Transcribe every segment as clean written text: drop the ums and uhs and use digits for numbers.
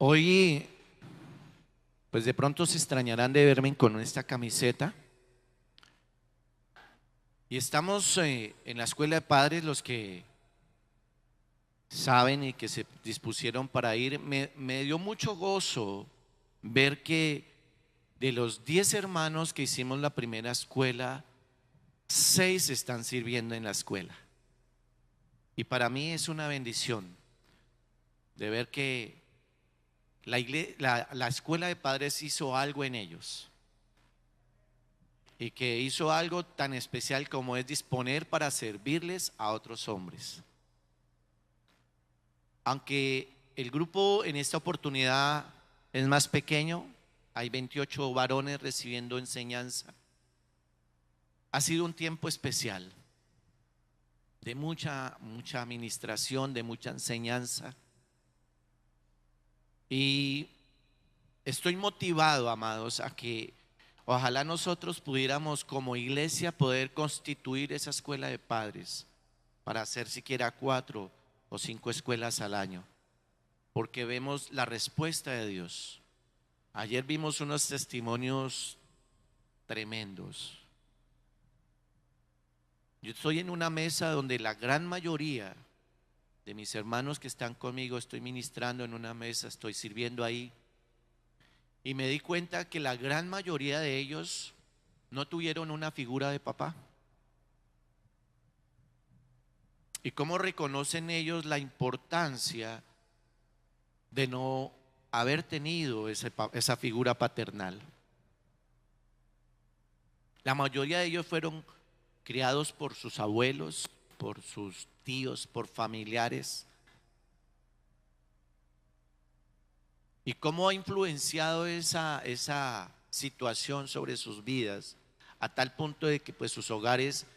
Hoy, pues de pronto se extrañarán de verme con esta camiseta. Y estamos en la escuela de padres, los que saben y que se dispusieron para ir. Me dio mucho gozo ver que de los 10 hermanos que hicimos la primera escuela, 6 están sirviendo en la escuela. Y para mí es una bendición de ver que la escuela de padres hizo algo en ellos, y que hizo algo tan especial como es disponer para servirles a otros hombres. Aunque el grupo en esta oportunidad es más pequeño, hay 28 varones recibiendo enseñanza. Ha sido un tiempo especial, de mucha administración, de mucha enseñanza. Y estoy motivado, amados, a que ojalá nosotros pudiéramos como iglesia poder constituir esa escuela de padres para hacer siquiera 4 o 5 escuelas al año, porque vemos la respuesta de Dios. Ayer vimos unos testimonios tremendos. Yo estoy en una mesa donde la gran mayoría de mis hermanos que están conmigo, estoy ministrando en una mesa, estoy sirviendo ahí, y me di cuenta que la gran mayoría de ellos no tuvieron una figura de papá. ¿Y cómo reconocen ellos la importancia de no haber tenido esa figura paternal? La mayoría de ellos fueron criados por sus abuelos, por sus tíos, por familiares. ¿Y cómo ha influenciado esa situación sobre sus vidas? A tal punto de que pues sus hogares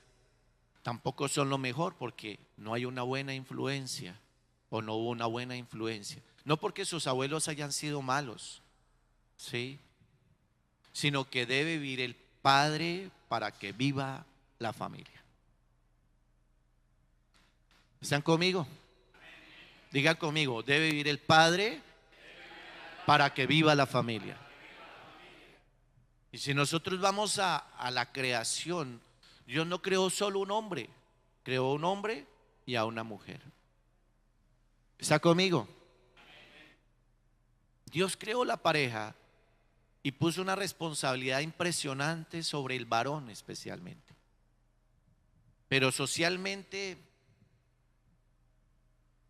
tampoco son lo mejor, porque no hay una buena influencia, o no hubo una buena influencia. No porque sus abuelos hayan sido malos, ¿sí? Sino que debe vivir el padre para que viva la familia. ¿Están conmigo? Digan conmigo, debe vivir el padre para que viva la familia. Y si nosotros vamos a la creación, Dios no creó solo un hombre, creó un hombre y a una mujer. ¿Está conmigo? Dios creó la pareja y puso una responsabilidad impresionante sobre el varón especialmente. Pero socialmente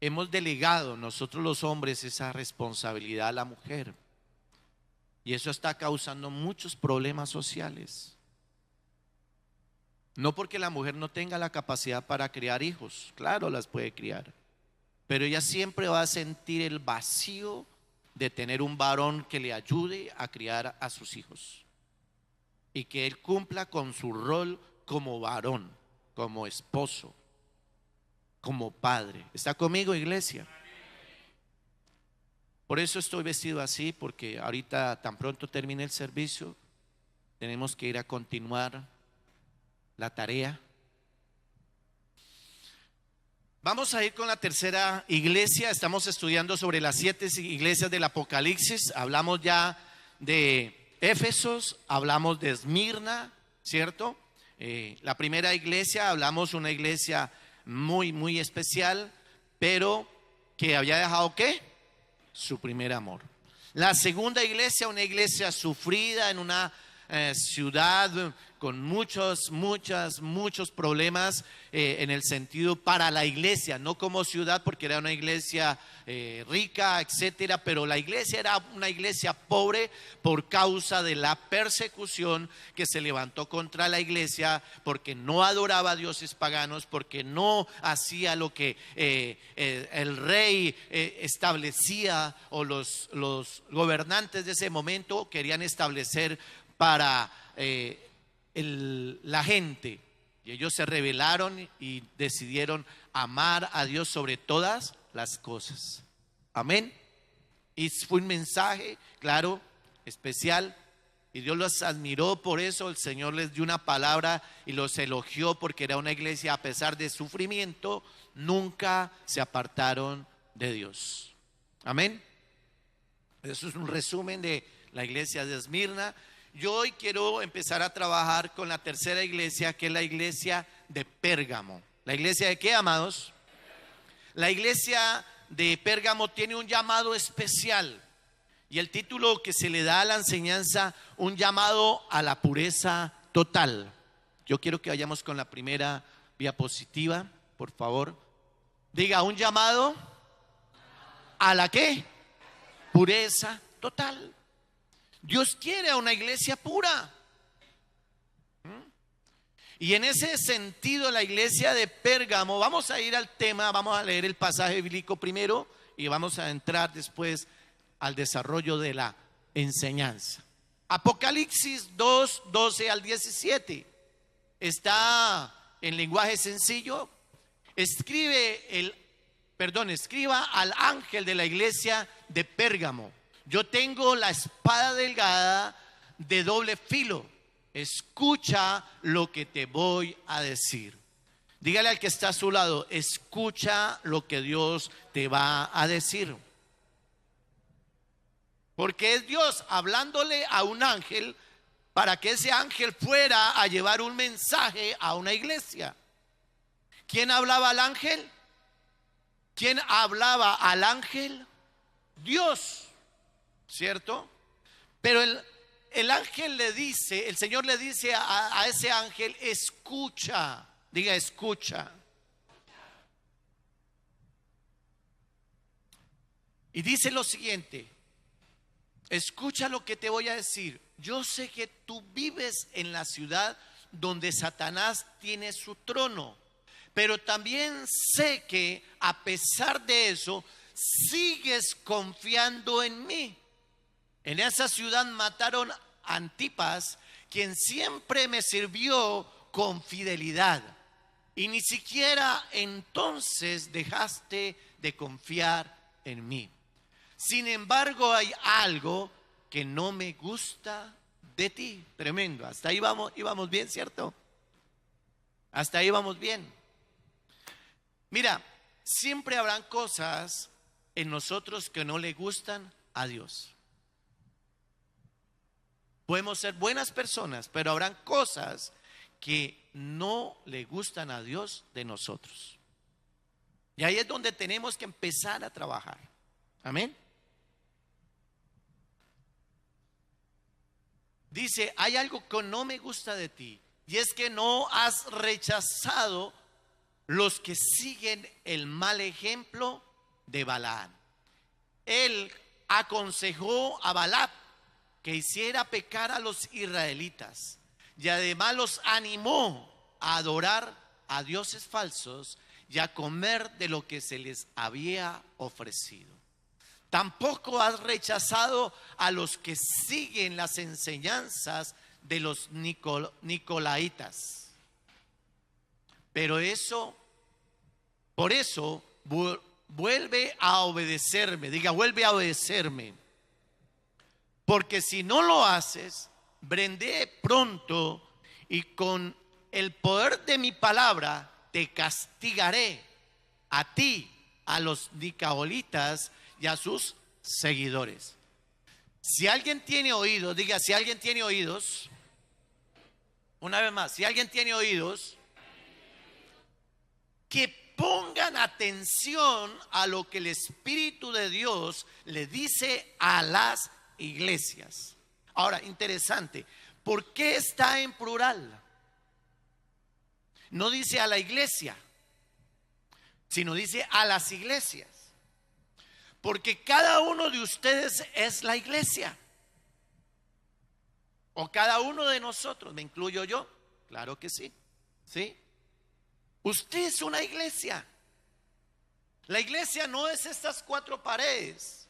hemos delegado nosotros los hombres esa responsabilidad a la mujer, y eso está causando muchos problemas sociales. No porque la mujer no tenga la capacidad para criar hijos, claro, las puede criar, pero ella siempre va a sentir el vacío de tener un varón que le ayude a criar a sus hijos y que él cumpla con su rol como varón, como esposo, como padre. ¿Está conmigo, iglesia? Por eso estoy vestido así, porque ahorita tan pronto termine el servicio tenemos que ir a continuar la tarea. Vamos a ir con la tercera iglesia. Estamos estudiando sobre las 7 iglesias del Apocalipsis. Hablamos ya de Éfesos, hablamos de Esmirna, ¿cierto? La primera iglesia, hablamos una iglesia muy especial, pero que había dejado ¿qué? Su primer amor. La segunda iglesia, una iglesia sufrida en una ciudad con muchos problemas en el sentido para la iglesia, no como ciudad, porque era una iglesia rica, etcétera, pero la iglesia era una iglesia pobre por causa de la persecución que se levantó contra la iglesia, porque no adoraba a dioses paganos, porque no hacía lo que el rey establecía, o los gobernantes de ese momento querían establecer para la gente. Y ellos se rebelaron y decidieron amar a Dios sobre todas las cosas. Amén. Y fue un mensaje, claro, especial, y Dios los admiró. Por eso el Señor les dio una palabra y los elogió, porque era una iglesia, a pesar de sufrimiento, nunca se apartaron de Dios. Amén. Eso es un resumen de la iglesia de Esmirna. Yo hoy quiero empezar a trabajar con la tercera iglesia, que es la iglesia de Pérgamo. ¿La iglesia de qué, amados? La iglesia de Pérgamo tiene un llamado especial. Y el título que se le da a la enseñanza, un llamado a la pureza total. Yo quiero que vayamos con la primera diapositiva, por favor. Diga, un llamado a la ¿qué? Pureza total. Dios quiere a una iglesia pura. Y en ese sentido, la iglesia de Pérgamo, vamos a ir al tema, vamos a leer el pasaje bíblico primero y vamos a entrar después al desarrollo de la enseñanza. Apocalipsis 2, 12 al 17. Está en lenguaje sencillo. Escriba al ángel de la iglesia de Pérgamo: yo tengo la espada delgada de doble filo. Escucha lo que te voy a decir. Dígale al que está a su lado: escucha lo que Dios te va a decir. Porque es Dios hablándole a un ángel para que ese ángel fuera a llevar un mensaje a una iglesia. ¿Quién hablaba al ángel? ¿Quién hablaba al ángel? Dios, ¿cierto? Pero el ángel le dice, el Señor le dice a ese ángel: escucha. Diga, escucha. Y dice lo siguiente: escucha lo que te voy a decir. Yo sé que tú vives en la ciudad donde Satanás tiene su trono, pero también sé que a pesar de eso sigues confiando en mí. En esa ciudad mataron a Antipas, quien siempre me sirvió con fidelidad, y ni siquiera entonces dejaste de confiar en mí. Sin embargo, hay algo que no me gusta de ti. Tremendo. Hasta ahí íbamos bien, ¿cierto? Hasta ahí vamos bien. Mira, siempre habrán cosas en nosotros que no le gustan a Dios. Podemos ser buenas personas, pero habrán cosas que no le gustan a Dios de nosotros. Y ahí es donde tenemos que empezar a trabajar. Amén. Dice, hay algo que no me gusta de ti, y es que no has rechazado los que siguen el mal ejemplo de Balaam. Él aconsejó a Balac que hiciera pecar a los israelitas, y además los animó a adorar a dioses falsos y a comer de lo que se les había ofrecido. Tampoco has rechazado a los que siguen las enseñanzas de los nicolaitas. Pero por eso, vuelve a obedecerme. Diga, vuelve a obedecerme. Porque si no lo haces, vendré pronto y con el poder de mi palabra te castigaré a ti, a los nicolaitas y a sus seguidores. Si alguien tiene oídos, diga, si alguien tiene oídos, una vez más, si alguien tiene oídos, que pongan atención a lo que el Espíritu de Dios le dice a las iglesias. Ahora, interesante, ¿por qué está en plural? No dice a la iglesia, sino dice a las iglesias. Porque cada uno de ustedes es la iglesia. O cada uno de nosotros, ¿me incluyo yo? Claro que sí. ¿Sí? Usted es una iglesia. La iglesia no es estas cuatro paredes.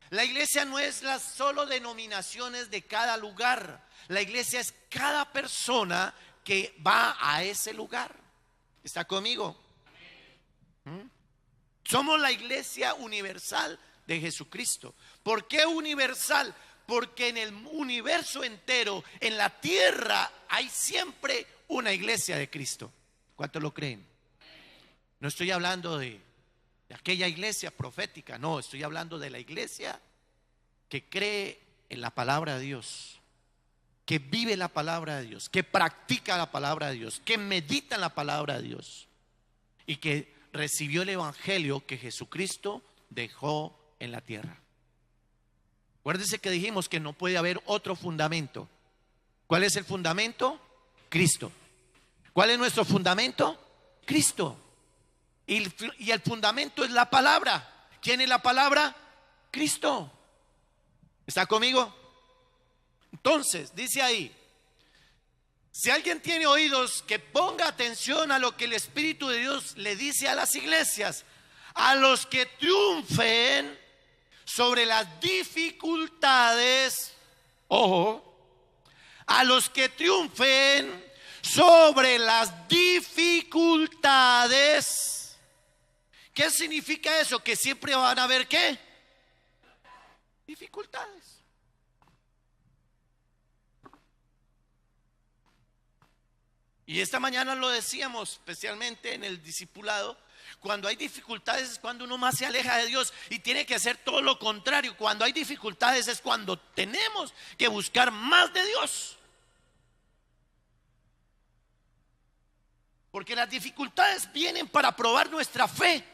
La iglesia no es las solo denominaciones de cada lugar. La iglesia es cada persona que va a ese lugar. ¿Está conmigo? Somos la iglesia universal de Jesucristo. ¿Por qué universal? Porque en el universo entero, en la tierra, hay siempre una iglesia de Cristo. ¿Cuántos lo creen? No estoy hablando de aquella iglesia profética, no, estoy hablando de la iglesia que cree en la palabra de Dios, que vive la palabra de Dios, que practica la palabra de Dios, que medita en la palabra de Dios y que recibió el evangelio que Jesucristo dejó en la tierra. Acuérdense que dijimos que no puede haber otro fundamento. ¿Cuál es el fundamento? Cristo. ¿Cuál es nuestro fundamento? Cristo. Y el fundamento es la palabra. ¿Quién es la palabra? Cristo. ¿Está conmigo? Entonces, dice ahí, si alguien tiene oídos, que ponga atención a lo que el Espíritu de Dios le dice a las iglesias. A los que triunfen sobre las dificultades, ojo, a los que triunfen sobre las dificultades. ¿Qué significa eso? Que siempre van a haber ¿qué? Dificultades. Y esta mañana lo decíamos, especialmente en el discipulado. Cuando hay dificultades es cuando uno más se aleja de Dios y tiene que hacer todo lo contrario. Cuando hay dificultades es cuando tenemos que buscar más de Dios. Porque las dificultades vienen para probar nuestra fe.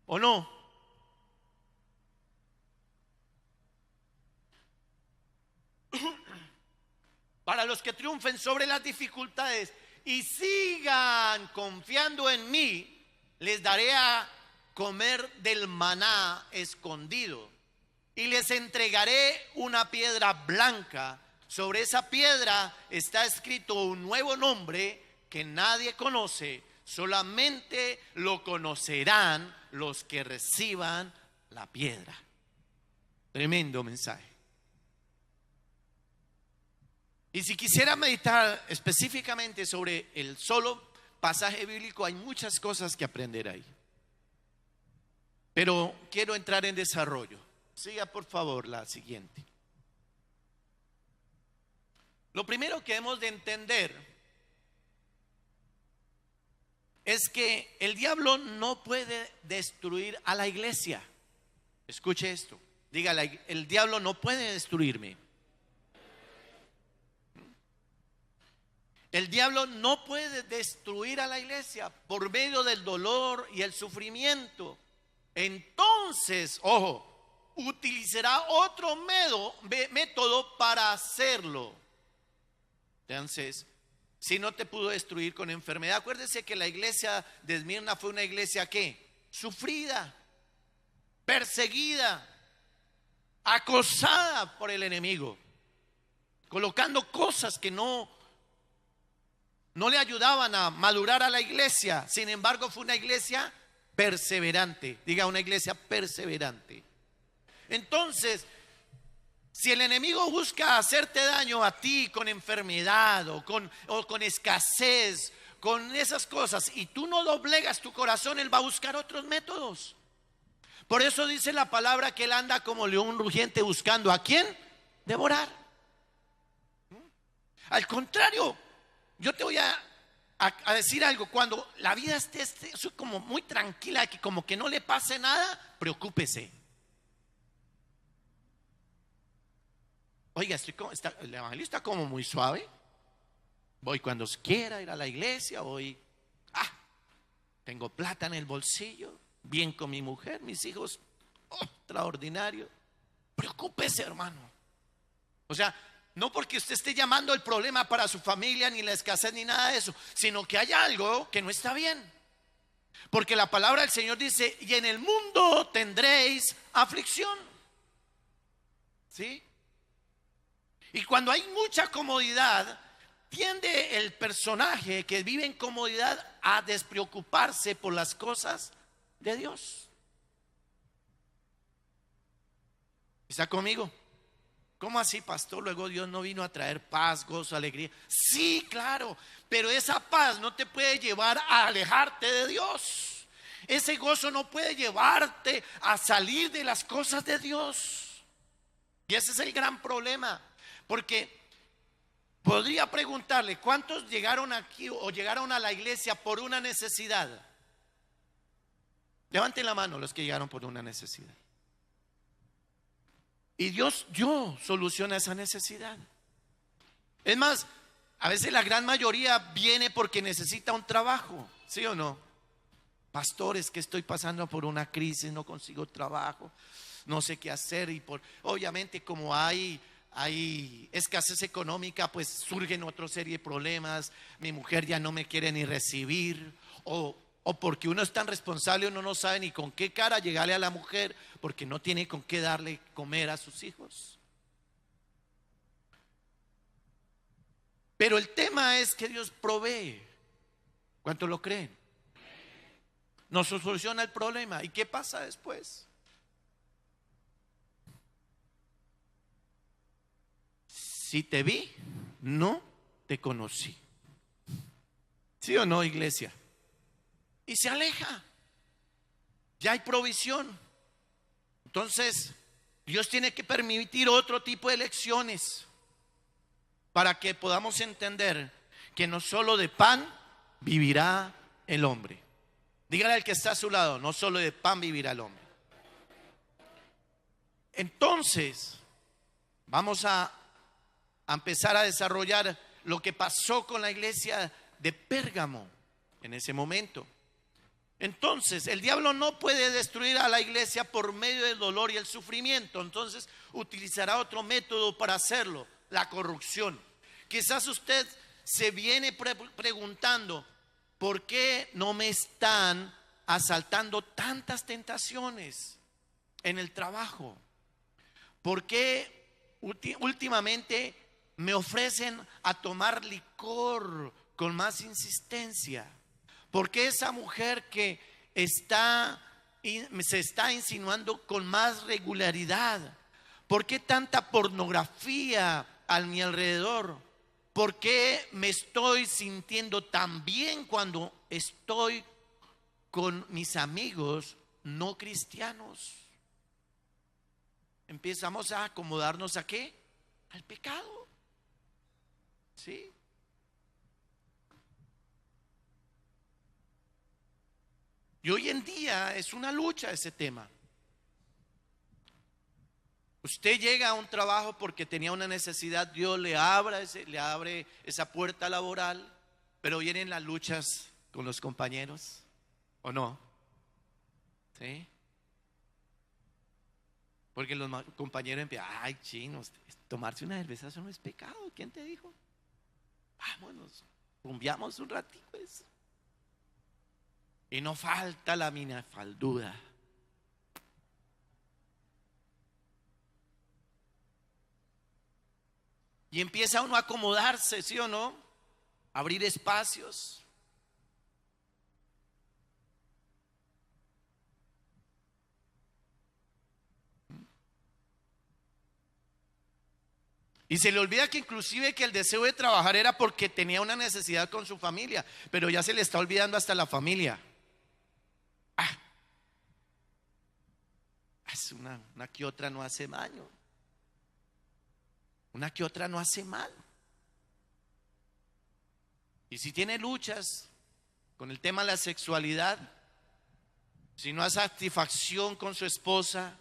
¿O no? Para los que triunfen sobre las dificultades y sigan confiando en mí, les daré a comer del maná escondido y les entregaré una piedra blanca. Sobre esa piedra está escrito un nuevo nombre que nadie conoce, solamente lo conocerán los que reciban la piedra. Tremendo mensaje. Y si quisiera meditar específicamente sobre el solo pasaje bíblico, hay muchas cosas que aprender ahí. Pero quiero entrar en desarrollo. Siga por favor la siguiente. Lo primero que hemos de entender es que el diablo no puede destruir a la iglesia. Escuche esto. Dígale, el diablo no puede destruirme. El diablo no puede destruir a la iglesia por medio del dolor y el sufrimiento. Entonces, ojo, utilizará otro método para hacerlo. Entonces, si no te pudo destruir con enfermedad, acuérdese que la iglesia de Esmirna fue una iglesia ¿qué? Sufrida, perseguida, acosada por el enemigo, colocando cosas que no le ayudaban a madurar a la iglesia. Sin embargo, fue una iglesia perseverante. Diga, una iglesia perseverante. Entonces, si el enemigo busca hacerte daño a ti con enfermedad o con escasez, con esas cosas, y tú no doblegas tu corazón, él va a buscar otros métodos. Por eso dice la palabra que él anda como león rugiente buscando ¿a quién? Devorar. Al contrario, yo te voy a decir algo. Cuando la vida esté como muy tranquila, que como que no le pase nada, preocúpese. Oiga, el evangelio está como muy suave. Voy cuando quiera ir a la iglesia, tengo plata en el bolsillo, bien con mi mujer, mis hijos, extraordinario. Preocúpese, hermano. O sea, no porque usted esté llamando el problema para su familia, ni la escasez, ni nada de eso, sino que hay algo que no está bien. Porque la palabra del Señor dice, y en el mundo tendréis aflicción. ¿Sí? Y cuando hay mucha comodidad, tiende el personaje que vive en comodidad a despreocuparse por las cosas de Dios. ¿Está conmigo? ¿Cómo así, pastor? Luego Dios no vino a traer paz, gozo, alegría. Sí, claro, pero esa paz no te puede llevar a alejarte de Dios. Ese gozo no puede llevarte a salir de las cosas de Dios. Y ese es el gran problema. Porque podría preguntarle, ¿cuántos llegaron aquí o llegaron a la iglesia por una necesidad? Levanten la mano los que llegaron por una necesidad. Y Dios soluciona esa necesidad. Es más, a veces la gran mayoría viene porque necesita un trabajo, ¿sí o no? Pastores, que estoy pasando por una crisis, no consigo trabajo, no sé qué hacer, y obviamente como hay escasez económica, pues surgen otra serie de problemas. Mi mujer ya no me quiere ni recibir, o porque uno es tan responsable, uno no sabe ni con qué cara llegarle a la mujer, porque no tiene con qué darle comer a sus hijos. Pero el tema es que Dios provee. ¿Cuánto lo creen? Nos soluciona el problema. ¿Y qué pasa después? Si te vi, no te conocí. ¿Sí o no, iglesia? Y se aleja. Ya hay provisión. Entonces, Dios tiene que permitir otro tipo de lecciones para que podamos entender que no solo de pan vivirá el hombre. Dígale al que está a su lado, no solo de pan vivirá el hombre. Entonces, vamos a empezar a desarrollar lo que pasó con la iglesia de Pérgamo en ese momento. Entonces, el diablo no puede destruir a la iglesia por medio del dolor y el sufrimiento. Entonces, utilizará otro método para hacerlo, la corrupción. Quizás usted se viene preguntando, ¿por qué no me están asaltando tantas tentaciones en el trabajo? ¿Por qué últimamente me ofrecen a tomar licor con más insistencia? ¿Por qué esa mujer que se está insinuando con más regularidad? ¿Por qué tanta pornografía a mi alrededor? ¿Por qué me estoy sintiendo tan bien cuando estoy con mis amigos no cristianos? Empezamos a acomodarnos ¿a qué? Al pecado. ¿Sí? Y hoy en día es una lucha ese tema. Usted llega a un trabajo porque tenía una necesidad, Dios le abre esa puerta laboral, pero vienen las luchas con los compañeros, ¿o no? ¿Sí? Porque los compañeros empiezan, ay, chinos, tomarse una cerveza eso no es pecado, ¿quién te dijo? Vámonos, rumbeamos un ratito eso. Y no falta la minifalduda. Y empieza uno a acomodarse, ¿sí o no? Abrir espacios. Y se le olvida que inclusive que el deseo de trabajar era porque tenía una necesidad con su familia, pero ya se le está olvidando hasta la familia. Es una que otra no hace daño. Una que otra no hace mal. Y si tiene luchas con el tema de la sexualidad, si no hay satisfacción con su esposa,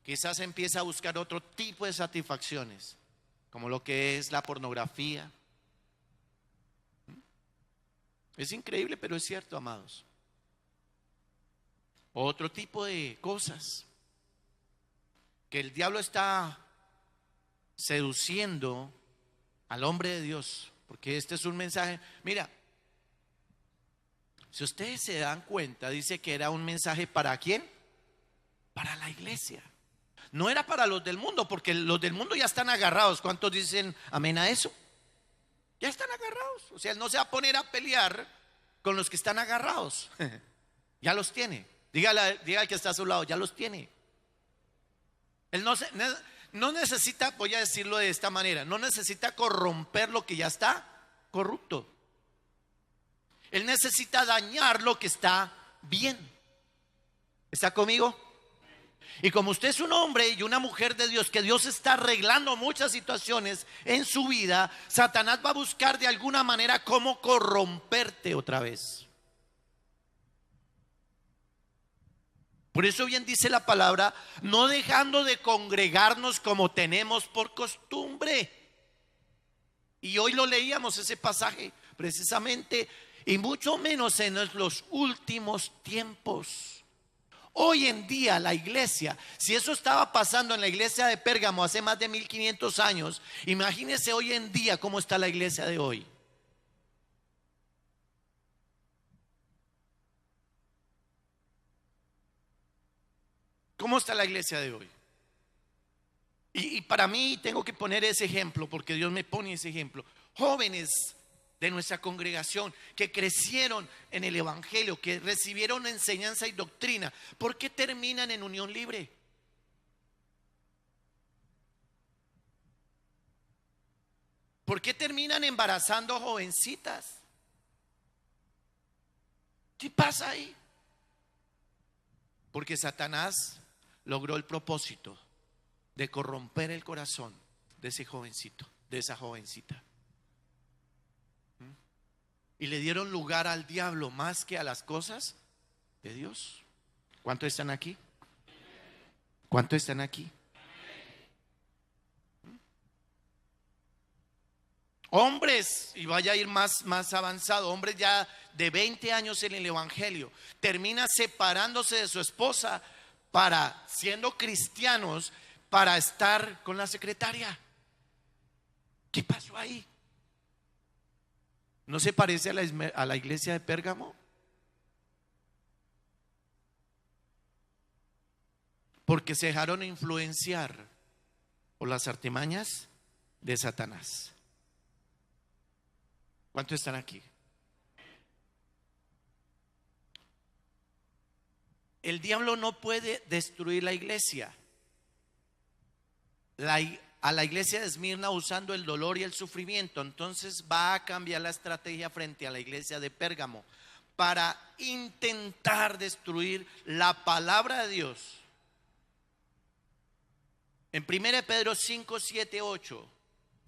quizás empieza a buscar otro tipo de satisfacciones, como lo que es la pornografía. Es increíble, pero es cierto, amados. Otro tipo de cosas que el diablo está seduciendo al hombre de Dios, porque este es un mensaje. Mira, si ustedes se dan cuenta, dice que era un mensaje ¿para quién? Para la iglesia. No era para los del mundo, porque los del mundo ya están agarrados. ¿Cuántos dicen amén a eso? Ya están agarrados. O sea, él no se va a poner a pelear con los que están agarrados. Ya los tiene. Dígale al que está a su lado, ya los tiene. Él no necesita, voy a decirlo de esta manera, no necesita corromper lo que ya está corrupto. Él necesita dañar lo que está bien. ¿Está conmigo? Y como usted es un hombre y una mujer de Dios, que Dios está arreglando muchas situaciones en su vida, Satanás va a buscar de alguna manera cómo corromperte otra vez. Por eso bien dice la palabra, no dejando de congregarnos como tenemos por costumbre. Y hoy lo leíamos ese pasaje precisamente, y mucho menos en los últimos tiempos. Hoy en día la iglesia, si eso estaba pasando en la iglesia de Pérgamo hace más de 1500 años, imagínense hoy en día cómo está la iglesia de hoy. ¿Cómo está la iglesia de hoy? Y para mí tengo que poner ese ejemplo, porque Dios me pone ese ejemplo. Jóvenes de nuestra congregación que crecieron en el evangelio, que recibieron enseñanza y doctrina, ¿por qué terminan en unión libre? ¿Por qué terminan embarazando jovencitas? ¿Qué pasa ahí? Porque Satanás logró el propósito de corromper el corazón de ese jovencito, de esa jovencita. Y le dieron lugar al diablo más que a las cosas de Dios. ¿Cuántos están aquí? ¿Cuántos están aquí? Hombres, y vaya a ir más avanzado, hombres ya de 20 años en el evangelio, termina separándose de su esposa para, siendo cristianos, para estar con la secretaria. ¿Qué pasó ahí? ¿No se parece a la iglesia de Pérgamo? Porque se dejaron influenciar por las artimañas de Satanás. ¿Cuántos están aquí? El diablo no puede destruir la iglesia. A la iglesia de Esmirna usando el dolor y el sufrimiento. Entonces va a cambiar la estrategia frente a la iglesia de Pérgamo para intentar destruir la palabra de Dios. En 1 Pedro 5, 7, 8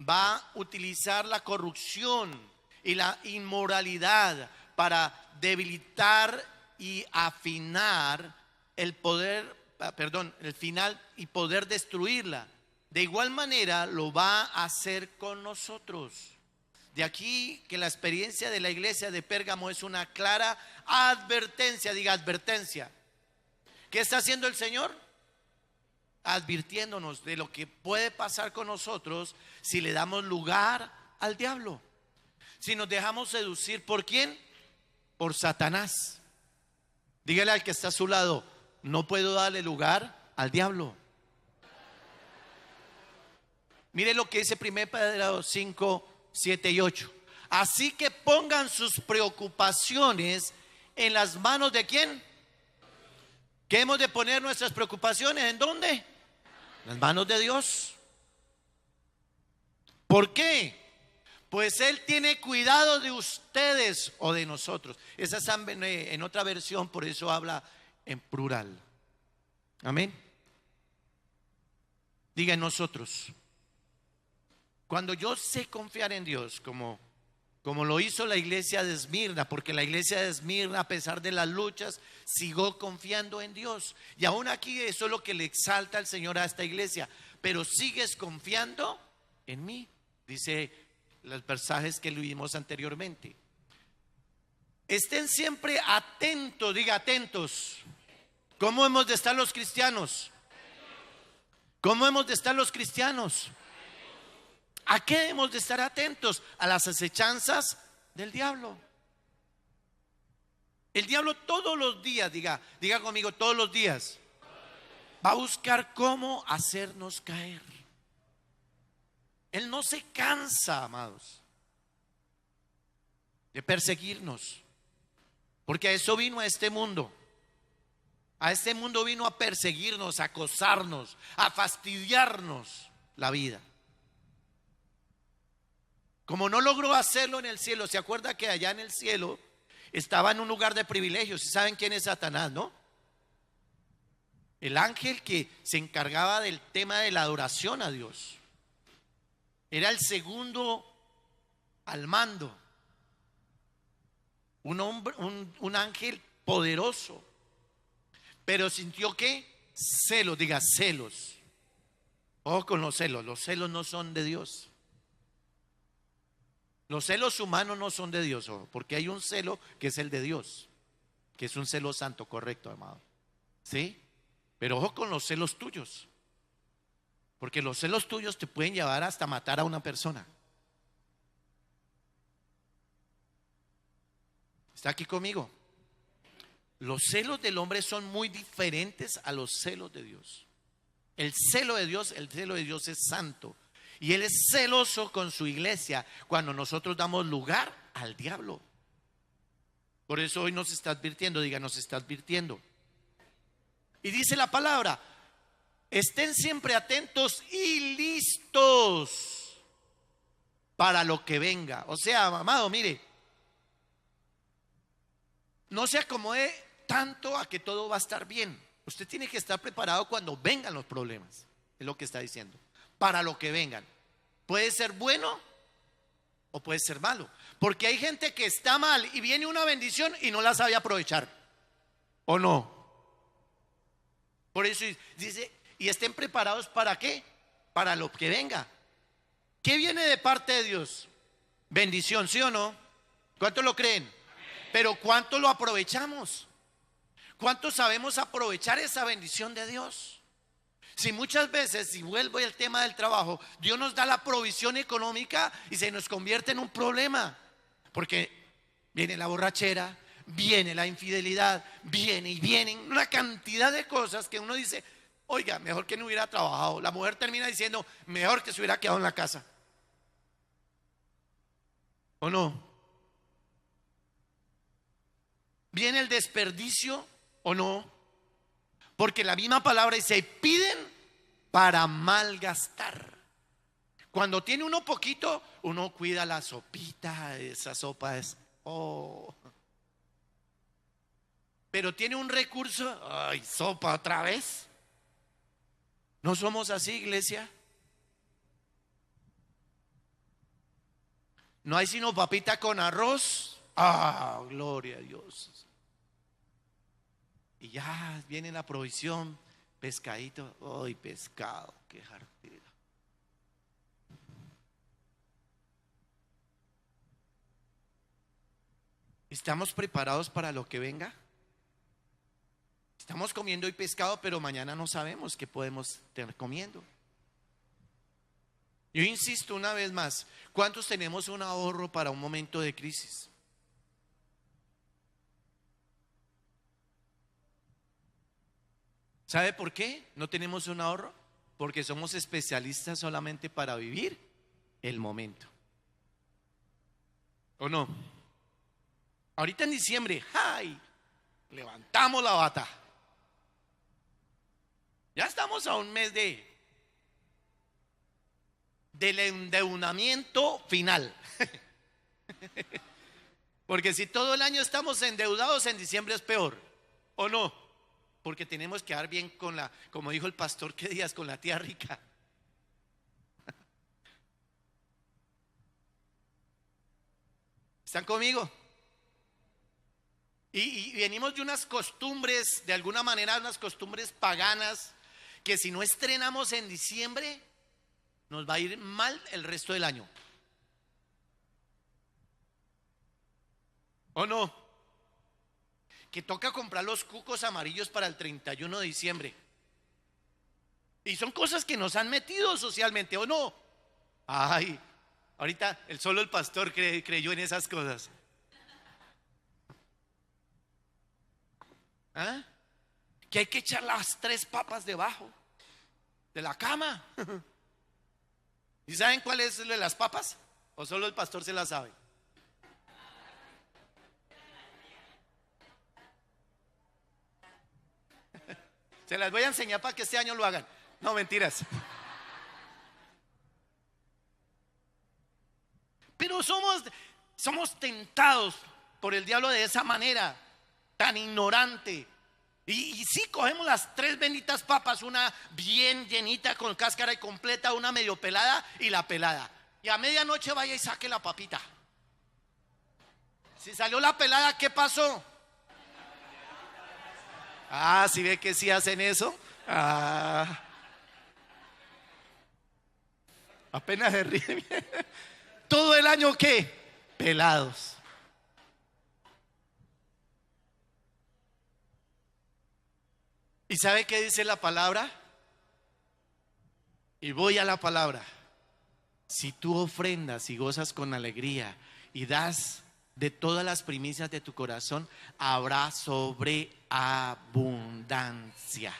va a utilizar la corrupción y la inmoralidad para debilitar y afinar el poder, el final y poder destruirla. De igual manera lo va a hacer con nosotros. De aquí que la experiencia de la iglesia de Pérgamo es una clara advertencia, diga advertencia. ¿Qué está haciendo el Señor? Advirtiéndonos de lo que puede pasar con nosotros si le damos lugar al diablo. Si nos dejamos seducir, ¿por quién? Por Satanás. Dígale al que está a su lado, no puedo darle lugar al diablo. Mire lo que dice 1 Pedro 5, 7 y 8. Así que pongan sus preocupaciones en las manos de ¿quién? ¿Qué hemos de poner nuestras preocupaciones? ¿En dónde? En las manos de Dios. ¿Por qué? Pues Él tiene cuidado de ustedes o de nosotros. Esa está en otra versión, por eso habla en plural. Amén. Diga en nosotros. Cuando yo sé confiar en Dios, como lo hizo la iglesia de Esmirna, porque la iglesia de Esmirna, a pesar de las luchas, siguió confiando en Dios. Y aún aquí eso es lo que le exalta al Señor a esta iglesia. Pero sigues confiando en mí, dice los pasajes que leímos anteriormente. Estén siempre atentos, diga atentos. ¿Cómo hemos de estar los cristianos? ¿Cómo hemos de estar los cristianos? ¿A qué hemos de estar atentos? A las acechanzas del diablo. El diablo todos los días, diga conmigo, todos los días va a buscar cómo hacernos caer. Él no se cansa, amados, de perseguirnos, porque a eso vino a este mundo. A este mundo vino a perseguirnos, a acosarnos, a fastidiarnos la vida. Como no logró hacerlo en el cielo, ¿se acuerda que allá en el cielo estaba en un lugar de privilegios? ¿Y saben quién es Satanás, no? El ángel que se encargaba del tema de la adoración a Dios. Era el segundo al mando. Un ángel poderoso. Pero sintió que celos, diga celos. Ojo con los celos no son de Dios. Los celos humanos no son de Dios, ojo, porque hay un celo que es el de Dios, que es un celo santo, correcto, amado. ¿Sí? Pero ojo con los celos tuyos, porque los celos tuyos te pueden llevar hasta matar a una persona. ¿Está aquí conmigo? Los celos del hombre son muy diferentes a los celos de Dios. El celo de Dios es santo. Y Él es celoso con su iglesia cuando nosotros damos lugar al diablo. Por eso hoy nos está advirtiendo, diga, nos está advirtiendo. Y dice la palabra, estén siempre atentos y listos para lo que venga. O sea, amado, mire, no se acomode tanto a que todo va a estar bien. Usted tiene que estar preparado cuando vengan los problemas. Es lo que está diciendo. Para lo que vengan. Puede ser bueno o puede ser malo. Porque hay gente que está mal y viene una bendición y no la sabe aprovechar. ¿O no? Por eso dice, y estén preparados ¿para qué? Para lo que venga. ¿Qué viene de parte de Dios? Bendición, ¿sí o no? ¿Cuántos lo creen? Pero ¿cuánto lo aprovechamos? ¿Cuánto sabemos aprovechar esa bendición de Dios? Si muchas veces, si vuelvo al tema del trabajo, Dios nos da la provisión económica y se nos convierte en un problema. Porque viene la borrachera, viene la infidelidad, vienen una cantidad de cosas que uno dice, oiga, mejor que no hubiera trabajado. La mujer termina diciendo, mejor que se hubiera quedado en la casa. ¿O no? ¿Viene el desperdicio o no? Porque la misma palabra dice, piden para malgastar. Cuando tiene uno poquito, uno cuida la sopita, esa sopa es, pero tiene un recurso, ay, sopa otra vez. ¿No somos así, iglesia? No hay sino papita con arroz. Gloria a Dios. Y ya viene la provisión, pescadito, ¡ay, pescado! ¡Qué jartera! ¿Estamos preparados para lo que venga? Estamos comiendo hoy pescado, pero mañana no sabemos qué podemos estar comiendo. Yo insisto una vez más, ¿cuántos tenemos un ahorro para un momento de crisis? ¿Sabe por qué no tenemos un ahorro? Porque somos especialistas solamente para vivir el momento. ¿O no? Ahorita en diciembre, ¡ay! Levantamos la bata. Ya estamos a un mes del endeudamiento final. Porque si todo el año estamos endeudados, en diciembre es peor. ¿O no? Porque tenemos que dar bien con como dijo el pastor, ¿qué días? Con la tía rica. ¿Están conmigo? Y venimos de unas costumbres, de alguna manera, unas costumbres paganas, que si no estrenamos en diciembre, nos va a ir mal el resto del año. ¿O no? Que toca comprar los cucos amarillos para el 31 de diciembre. Y son cosas que nos han metido socialmente, ¿o no? Ay, ahorita solo el pastor creyó en esas cosas. ¿Ah? Que hay que echar las 3 papas debajo de la cama. ¿Y saben cuál es lo de las papas? ¿O solo el pastor se las sabe? Se las voy a enseñar para que este año lo hagan. No, mentiras. Pero somos tentados por el diablo de esa manera, tan ignorante. Y sí, cogemos las 3 benditas papas, una bien llenita con cáscara y completa, una medio pelada y la pelada. Y a medianoche vaya y saque la papita. Si salió la pelada, ¿qué pasó? Ah, ¿sí ve que sí hacen eso? Ah, apenas se ríen. ¿Todo el año qué? Pelados. ¿Y sabe qué dice la palabra? Y voy a la palabra. Si tú ofrendas y gozas con alegría y das de todas las primicias de tu corazón, habrá sobreabundancia.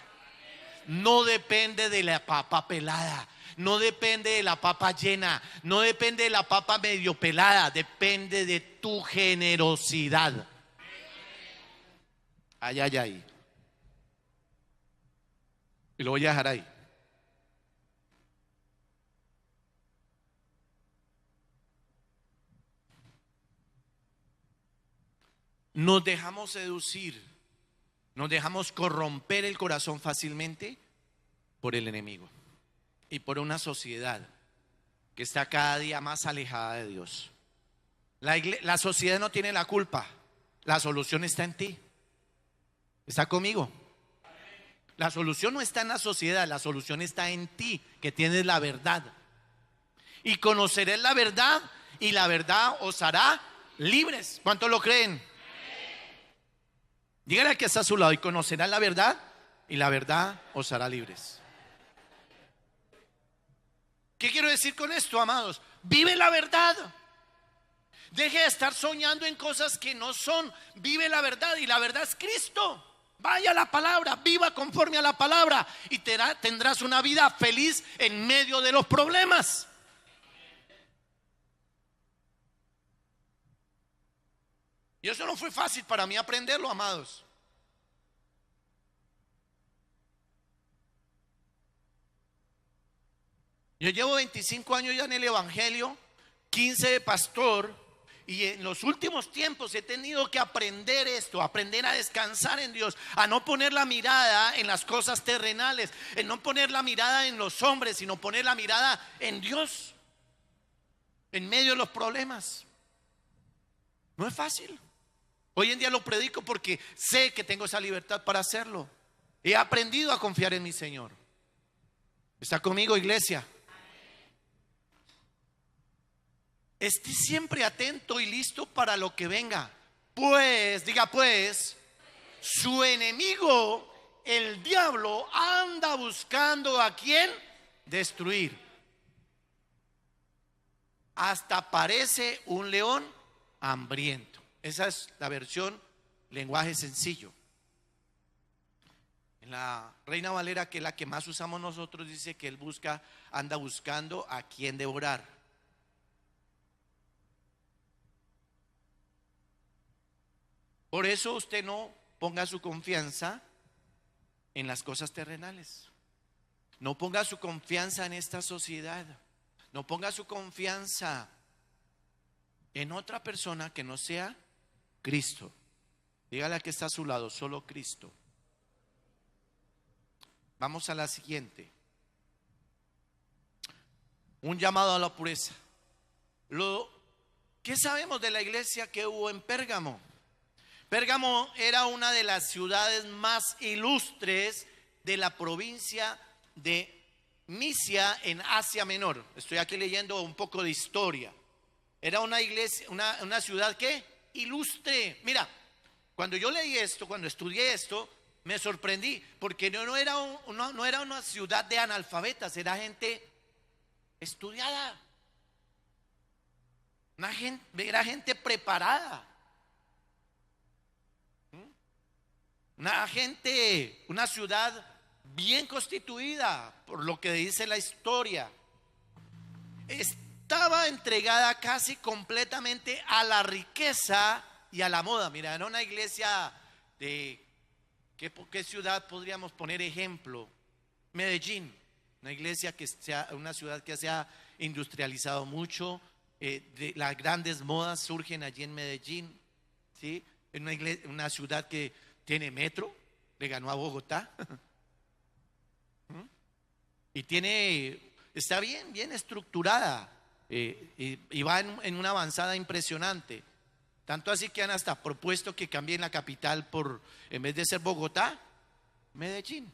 No depende de la papa pelada, no depende de la papa llena, no depende de la papa medio pelada, depende de tu generosidad. Ay, ay, ay. Y lo voy a dejar ahí. Nos dejamos seducir, nos dejamos corromper el corazón fácilmente por el enemigo y por una sociedad que está cada día más alejada de Dios. La sociedad no tiene la culpa, la solución está en ti. ¿Está conmigo? La solución no está en la sociedad, la solución está en ti, que tienes la verdad. Y conoceréis la verdad y la verdad os hará libres. ¿Cuántos lo creen? Dígale al que está a su lado: y conocerán la verdad y la verdad os hará libres. ¿Qué quiero decir con esto, amados? Vive la verdad. Deje de estar soñando en cosas que no son. Vive la verdad, y la verdad es Cristo. Vaya a la palabra, viva conforme a la palabra y tendrás una vida feliz en medio de los problemas. Y eso no fue fácil para mí aprenderlo, amados. Yo llevo 25 años ya en el Evangelio, 15 de pastor, y en los últimos tiempos he tenido que aprender esto, aprender a descansar en Dios, a no poner la mirada en las cosas terrenales, en no poner la mirada en los hombres, sino poner la mirada en Dios, en medio de los problemas. No es fácil. Hoy en día lo predico porque sé que tengo esa libertad para hacerlo. He aprendido a confiar en mi Señor. ¿Está conmigo, iglesia? Esté siempre atento y listo para lo que venga. Pues, diga pues, su enemigo, el diablo, anda buscando a quién destruir. Hasta parece un león hambriento. Esa es la versión lenguaje sencillo. En la Reina Valera, que es la que más usamos nosotros, dice que él anda buscando a quien devorar. Por eso usted no ponga su confianza en las cosas terrenales. No ponga su confianza en esta sociedad. No ponga su confianza en otra persona que no sea Cristo. Dígale a que está a su lado: solo Cristo. Vamos a la siguiente. Un llamado a la pureza. ¿Qué sabemos de la iglesia que hubo en Pérgamo? Pérgamo era una de las ciudades más ilustres de la provincia de Misia en Asia Menor. Estoy aquí leyendo un poco de historia. Era una iglesia, una ciudad que ilustre. Mira, cuando yo leí esto, cuando estudié esto, me sorprendí porque no era una ciudad de analfabetas, era gente estudiada. Era gente preparada. Una ciudad bien constituida, por lo que dice la historia. Estaba entregada casi completamente a la riqueza y a la moda. Mira, era una iglesia de ¿qué ciudad podríamos poner ejemplo? Medellín, una ciudad que se ha industrializado mucho. Las grandes modas surgen allí en Medellín, ¿sí? En una ciudad que tiene metro, le ganó a Bogotá. Y está bien estructurada, y va en una avanzada impresionante. Tanto así que han hasta propuesto que cambien la capital en vez de ser Bogotá, Medellín.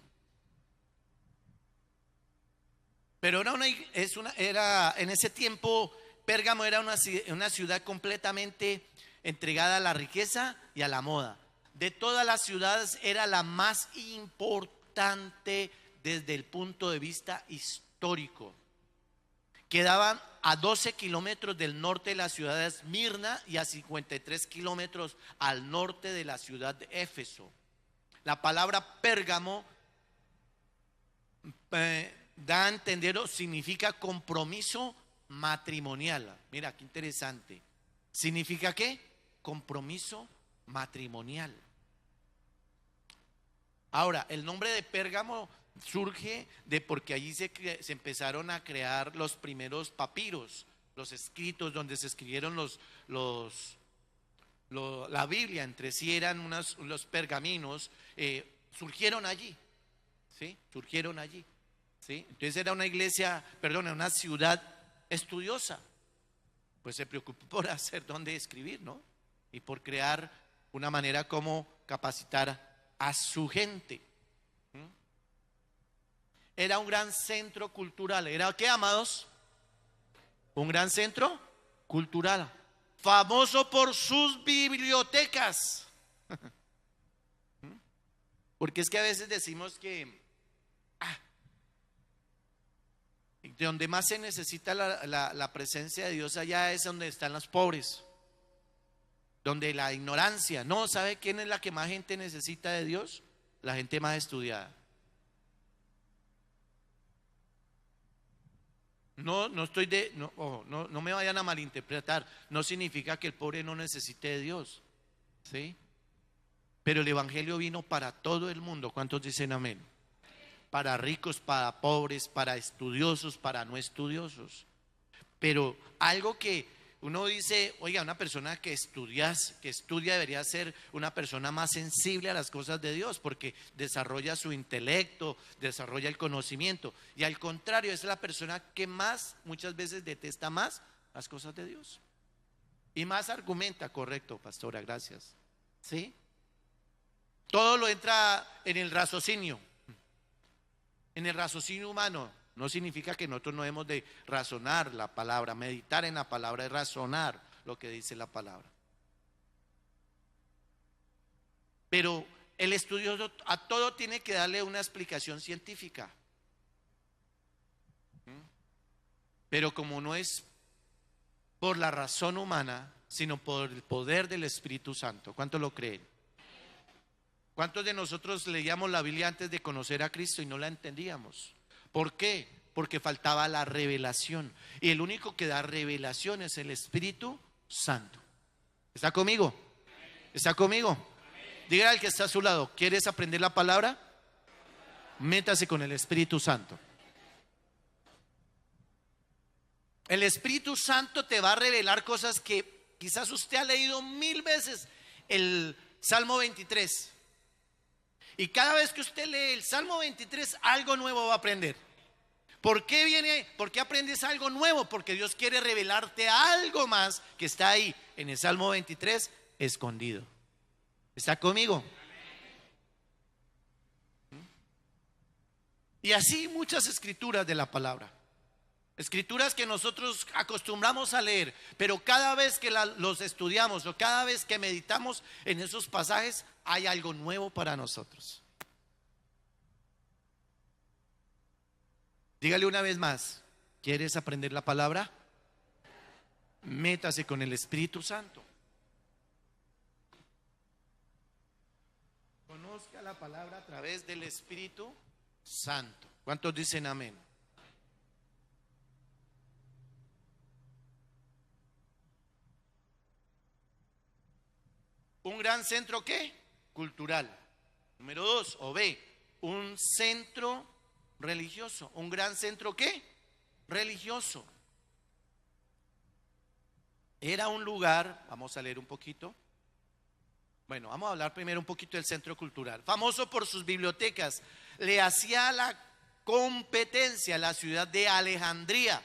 Pero era en ese tiempo Pérgamo era una ciudad completamente entregada a la riqueza y a la moda. De todas las ciudades era la más importante desde el punto de vista histórico. Quedaban a 12 kilómetros del norte de la ciudad de Esmirna y a 53 kilómetros al norte de la ciudad de Éfeso. La palabra Pérgamo da a entender o significa compromiso matrimonial. Mira, qué interesante. ¿Significa qué? Compromiso matrimonial. Ahora, el nombre de Pérgamo surge de porque allí se empezaron a crear los primeros papiros, los escritos donde se escribieron la Biblia, entre sí eran los pergaminos, surgieron allí, ¿sí? Surgieron allí, ¿sí? Entonces era una ciudad estudiosa, pues se preocupó por hacer dónde escribir, ¿no? Y por crear una manera como capacitar a su gente. Era un gran centro cultural. ¿Era qué, amados? Un gran centro cultural, famoso por sus bibliotecas. Porque es que a veces decimos que de donde más se necesita la presencia de Dios, allá es donde están los pobres, donde la ignorancia. No, ¿sabe quién es la que más gente necesita de Dios? La gente más estudiada. No me vayan a malinterpretar. No significa que el pobre no necesite de Dios, ¿sí? Pero el evangelio vino para todo el mundo. ¿Cuántos dicen amén? Para ricos, para pobres, para estudiosos, para no estudiosos. Pero algo que uno dice, oiga, una persona que estudia debería ser una persona más sensible a las cosas de Dios, porque desarrolla su intelecto, desarrolla el conocimiento. Y al contrario, es la persona que muchas veces detesta más las cosas de Dios. Y más argumenta, correcto, pastora, gracias. ¿Sí? Todo lo entra en el raciocinio humano. No significa que nosotros no debemos de razonar la palabra, meditar en la palabra y razonar lo que dice la palabra. Pero el estudioso a todo tiene que darle una explicación científica. Pero como no es por la razón humana, sino por el poder del Espíritu Santo. ¿Cuántos lo creen? ¿Cuántos de nosotros leíamos la Biblia antes de conocer a Cristo y no la entendíamos? ¿Por qué? Porque faltaba la revelación. Y el único que da revelación es el Espíritu Santo. ¿Está conmigo? ¿Está conmigo? Dígale al que está a su lado, ¿quieres aprender la palabra? Métase con el Espíritu Santo. El Espíritu Santo te va a revelar cosas que quizás usted ha leído 1000 veces. El Salmo 23. Y cada vez que usted lee el Salmo 23, algo nuevo va a aprender. ¿Por qué aprendes algo nuevo? Porque Dios quiere revelarte algo más que está ahí en el Salmo 23 escondido. ¿Está conmigo? Y así muchas escrituras de la palabra. Escrituras que nosotros acostumbramos a leer, pero cada vez que los estudiamos o cada vez que meditamos en esos pasajes, hay algo nuevo para nosotros. Dígale una vez más, ¿quieres aprender la palabra? Métase con el Espíritu Santo. Conozca la palabra a través del Espíritu Santo. ¿Cuántos dicen amén? Un gran centro, ¿qué? Cultural. Número 2, o B, un centro religioso. Un gran centro, ¿qué? Religioso. Era un lugar, vamos a leer un poquito. Bueno, vamos a hablar primero un poquito del centro cultural. Famoso por sus bibliotecas. Le hacía la competencia a la ciudad de Alejandría.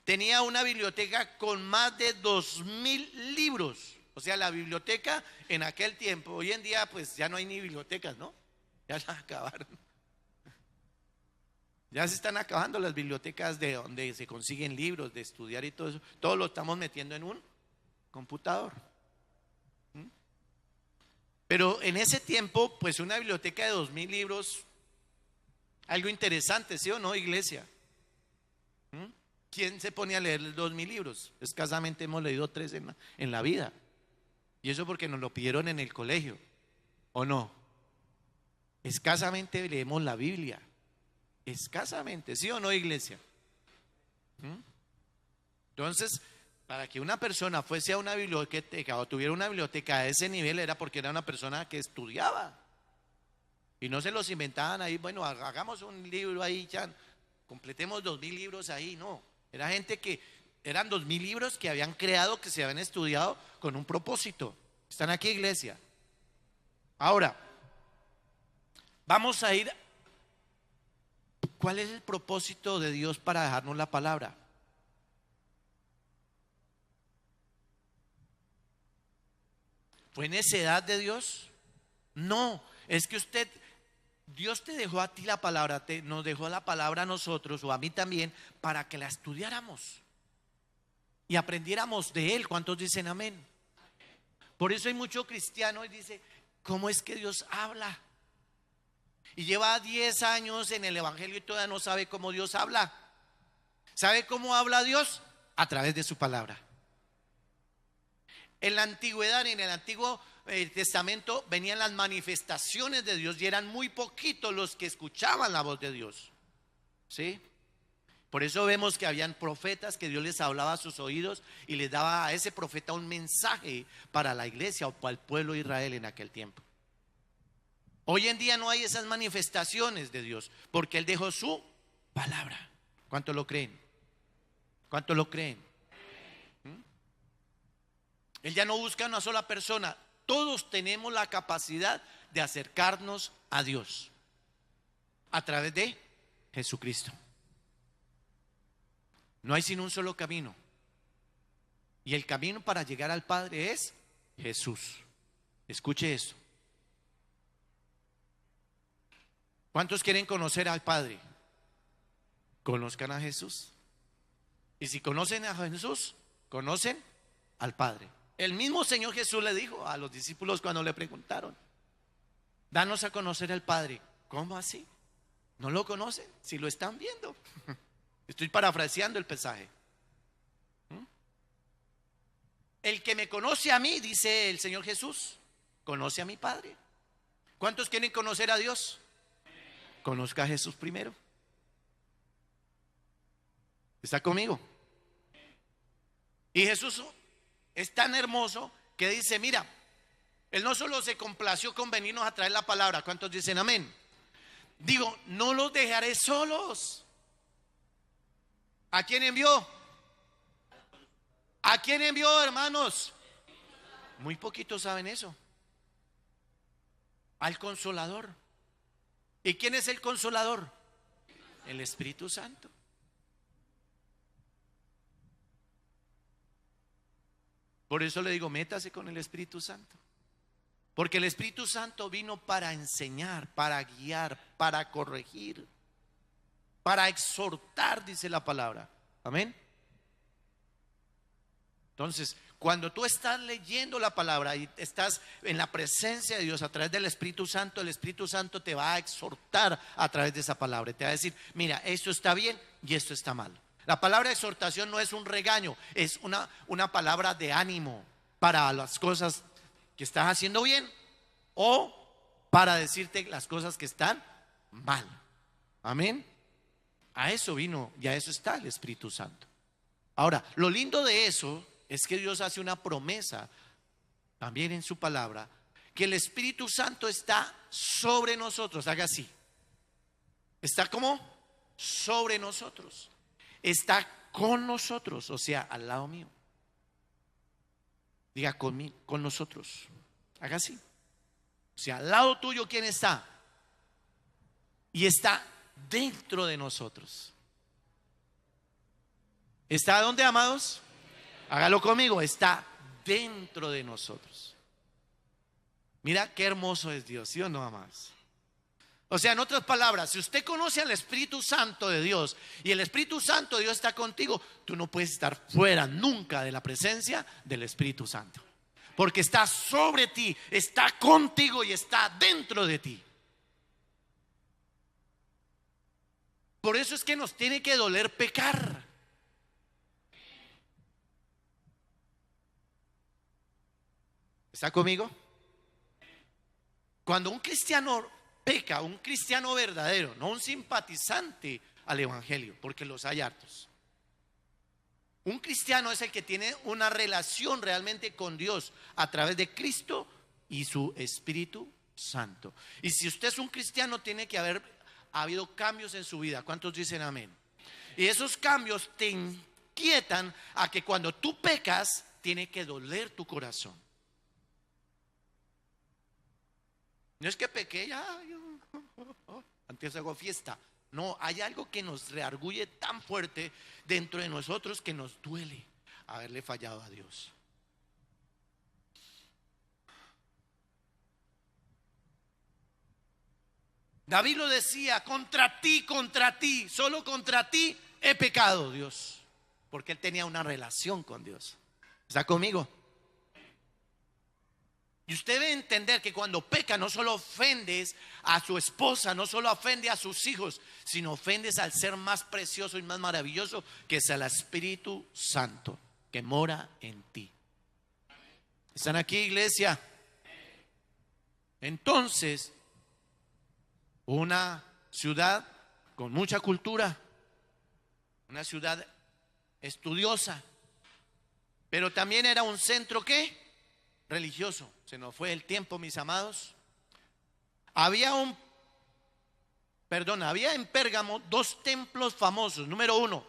Tenía una biblioteca con más de 2000 libros. O sea, la biblioteca en aquel tiempo, hoy en día pues ya no hay ni bibliotecas, ¿no? Ya la acabaron. Ya se están acabando las bibliotecas de donde se consiguen libros de estudiar y todo eso. Todo lo estamos metiendo en un computador. Pero en ese tiempo, pues una biblioteca de 2000 libros, algo interesante, ¿sí o no, iglesia? ¿Quién se pone a leer 2000 libros? Escasamente hemos leído 3 en la vida. Y eso porque nos lo pidieron en el colegio, ¿o no? Escasamente leemos la Biblia. Escasamente, ¿sí o no, iglesia? Entonces, para que una persona fuese a una biblioteca o tuviera una biblioteca a ese nivel era porque era una persona que estudiaba. Y no se los inventaban ahí, bueno, hagamos un libro ahí, ya, completemos 2000 libros ahí, no. Era gente que, eran 2000 libros que habían creado, que se habían estudiado con un propósito. ¿Están aquí, iglesia? Ahora, vamos a ir. ¿Cuál es el propósito de Dios para dejarnos la palabra? ¿Fue necedad de Dios? No, es que Dios te dejó a ti la palabra, nos dejó la palabra a nosotros o a mí también para que la estudiáramos y aprendiéramos de Él. ¿Cuántos dicen amén? Por eso hay mucho cristiano y dice, ¿cómo es que Dios habla? Y lleva 10 años en el evangelio y todavía no sabe cómo Dios habla. ¿Sabe cómo habla Dios? A través de su palabra. En la antigüedad, en el Antiguo Testamento, venían las manifestaciones de Dios y eran muy poquitos los que escuchaban la voz de Dios. ¿Sí? Por eso vemos que habían profetas que Dios les hablaba a sus oídos y les daba a ese profeta un mensaje para la iglesia o para el pueblo de Israel en aquel tiempo. Hoy en día no hay esas manifestaciones de Dios porque Él dejó su palabra. ¿Cuánto lo creen? ¿Cuánto lo creen? Él ya no busca una sola persona. Todos tenemos la capacidad de acercarnos a Dios a través de Jesucristo. No hay sino un solo camino. Y el camino para llegar al Padre es Jesús. Escuche esto. ¿Cuántos quieren conocer al Padre? Conozcan a Jesús. Y si conocen a Jesús, conocen al Padre. El mismo Señor Jesús le dijo a los discípulos cuando le preguntaron, danos a conocer al Padre. ¿Cómo así? ¿No lo conocen? Si lo están viendo. Estoy parafraseando el pasaje. El que me conoce a mí, dice el Señor Jesús, conoce a mi Padre. ¿Cuántos quieren conocer a Dios? Conozca a Jesús primero. ¿Está conmigo? Y Jesús es tan hermoso que dice, mira, Él no solo se complació con venirnos a traer la palabra. ¿Cuántos dicen amén? Digo, no los dejaré solos. ¿A quién envió? ¿A quién envió, hermanos? Muy poquitos saben eso. Al Consolador. ¿Y quién es el Consolador? El Espíritu Santo. Por eso le digo, métase con el Espíritu Santo. Porque el Espíritu Santo vino para enseñar, para guiar, para corregir, para exhortar, dice la palabra. Amén. Entonces, cuando tú estás leyendo la palabra y estás en la presencia de Dios a través del Espíritu Santo, el Espíritu Santo te va a exhortar a través de esa palabra. Te va a decir, mira, esto está bien y esto está mal. La palabra exhortación no es un regaño, es una palabra de ánimo para las cosas que estás haciendo bien o para decirte las cosas que están mal. Amén. A eso vino y a eso está el Espíritu Santo. Ahora, lo lindo de eso es que Dios hace una promesa también en su palabra, que el Espíritu Santo está sobre nosotros. Haga así. Está como sobre nosotros. Está con nosotros, o sea, al lado mío. Diga conmigo, con nosotros. Haga así. O sea, al lado tuyo, ¿quién está? Y está dentro de nosotros. ¿Está dónde, amados? Hágalo conmigo, está dentro de nosotros. Mira qué hermoso es Dios, ¿sí o no, amados? O sea, en otras palabras, si usted conoce al Espíritu Santo de Dios y el Espíritu Santo de Dios está contigo, tú no puedes estar fuera nunca de la presencia del Espíritu Santo. Porque está sobre ti, está contigo y está dentro de ti. Por eso es que nos tiene que doler pecar. ¿Está conmigo? Cuando un cristiano peca, un cristiano verdadero, no un simpatizante al evangelio, porque los hay hartos. Un cristiano es el que tiene una relación realmente con Dios a través de Cristo y su Espíritu Santo. Y si usted es un cristiano, tiene que haber habido cambios en su vida. ¿Cuántos dicen amén? Y esos cambios te inquietan a que cuando tú pecas, tiene que doler tu corazón. No es que pequé ya, antes hago fiesta. No, hay algo que nos reargulle tan fuerte dentro de nosotros que nos duele haberle fallado a Dios. David lo decía: contra ti, solo contra ti he pecado, Dios. Porque él tenía una relación con Dios. ¿Está conmigo? Y usted debe entender que cuando peca no solo ofendes a su esposa, no solo ofende a sus hijos, sino ofendes al ser más precioso y más maravilloso, que es el Espíritu Santo que mora en ti. ¿Están aquí, iglesia? Entonces, una ciudad con mucha cultura, una ciudad estudiosa, pero también era un centro ¿qué? Religioso. Se nos fue el tiempo, mis amados. Había en Pérgamo 2 templos famosos. Número 1,